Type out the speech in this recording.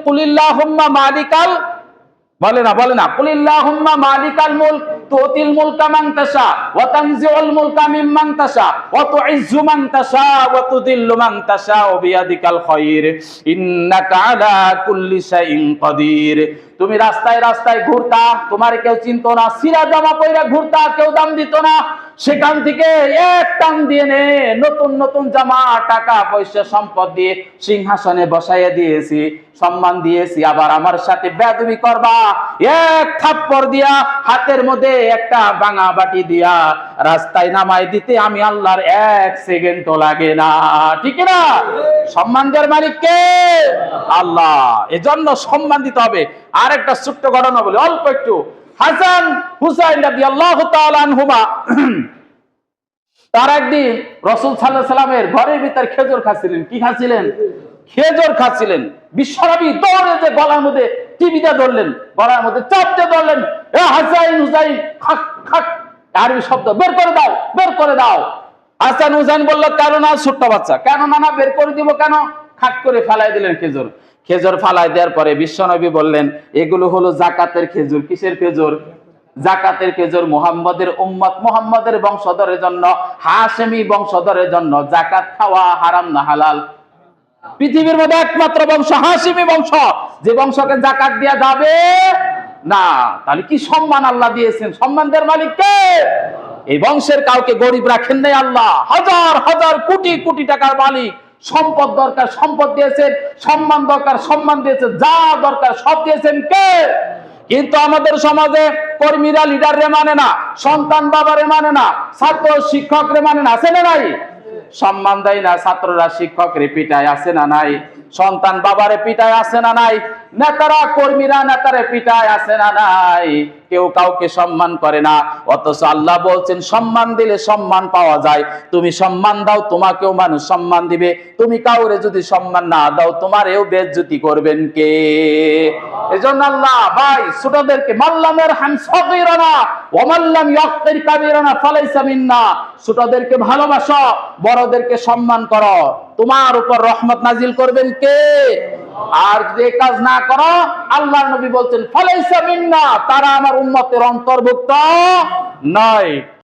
কুলিল্লাহুম্মা মালিকাল, বলে না কুলিল্লাহুম্মা মালিকাল মুলক তুতিল মুলকা মান তাশা ওয়া তানজিউল মুলকা মিম্মান তাশা ওয়া তুইজ্জু মান তাশা ওয়া তুযিল্লু মান তাশা বিয়াদিকাল খায়র ইন্নাকা আলা কুল্লি শাইইন কাদির। তুমি রাস্তায় রাস্তায় ঘুরতা, তোমার কেউ চিনতো না, সিরা জামা পয়রা ঘুরতা, কেউ দাম দিত না, সেখান থেকে এক টান দিয়ে নে নতুন নতুন জামা, টাকা পয়সা, সম্পদ দিয়ে সিংহাসনে বসাইয়া দিয়েছি, সম্মান দিয়েছি, আবার আমার সাথে বেয়াদবি করবা, এক থাপ্পড় দিয়া হাতের মধ্যে একটা ভাঙা বাটি দিয়া রাস্তায় নামাই দিতে আমি আল্লাহর এক সেকেন্ডও লাগে না, ঠিক না? সম্মান দেওয়ার মালিক কে? আল্লাহ। এজন্য সম্মান দিতে হবে। আর একটা ছোট্ট ঘটনা বলি, অল্প একটু। হাসান হুসাইন রাদিয়াল্লাহু তাআলা আনহুমা, তার একদিন রাসূল সাল্লাল্লাহু আলাইহি সাল্লামের ঘরের ভিতর খেজুর খাচ্ছিলেন। কি খাচ্ছিলেন? খেজুর খাচ্ছিলেন। বিশ্বনবী দৌড়ে যে গলার মধ্যে টিভিটা ধরলেন, গলার মধ্যে চাপ দিয়ে ধরলেন, এ হাসান হুসাইন, খাক খাক, আরবি শব্দ, বের করে দাও, বের করে দাও। হাসান হুসাইন বলল, কেন না, ছোট্ট বাচ্চা, কেন না, বের করে দিব কেন? খাক করে ফেলাই দিলেন খেজুর। খেজুর ফালাই দেওয়ার পরে বিশ্বনবী বললেন, এগুলো হলো জাকাতের খেজুর। কিসের খেজুর? জাকাতের খেজুর। মুহাম্মাদের উম্মত, মুহাম্মাদের বংশধরের জন্য, হাশেমি বংশধরের জন্য জাকাত খাওয়া হারাম না হালাল? পৃথিবীর মধ্যে একমাত্র বংশ হাশেমি বংশ, যে বংশকে জাকাত দেয়া যাবে না। তাহলে কি সম্মান আল্লাহ দিয়েছেন, সম্মানের মালিক কে? এই বংশের কাউকে গরিব রাখেন নাই আল্লাহ, হাজার হাজার কোটি কোটি টাকার মালিক। সম্পদ দরকার সম্পদ দিয়েছেন, সম্মান দরকার সম্মান দিয়েছেন, যা দরকার সব দিয়েছেন কে? কিন্তু আমাদের সমাজে কর্মীরা লিডাররে মানে না, সন্তান বাবারে মানে না, ছাত্র শিক্ষকরে মানে না, আছে না নাই? সম্মান দেয় না, ছাত্ররা শিক্ষকরে পিটায়, আছে না নাই? সন্তান বাবারে পিটায়, আছে না নাই? নেতারা কর্মীরা নেতারে পিটায়, আছে না নাই? কেউ কাউকে সম্মান করে না। অথচ আল্লাহ বলছেন সম্মান দিলে সম্মান পাওয়া যায়। তুমি সম্মান দাও, তোমাকেও মানুষ সম্মান দিবে। তুমি কাউরে যদি সম্মান না দাও, তোমারেও বেইজ্জতি করবেন কে? এজন্য আল্লাহ ভাই ছোটদেরকে, মাল্লামের হাম সগীরানা ওয়া মাল্লাম ইয়াক্তির কাবীরানা ফালাইসা মিন্না, ছোটদেরকে ভালোবাসো, বড়দেরকে সম্মান করো, তোমার উপর রহমত নাজিল করবেন কে? আর যে কাজ না করো, আল্লাহর নবী বলছেন ফালাইসা মিন্না, তারা আমার উম্মতের অন্তর্ভুক্ত নয়।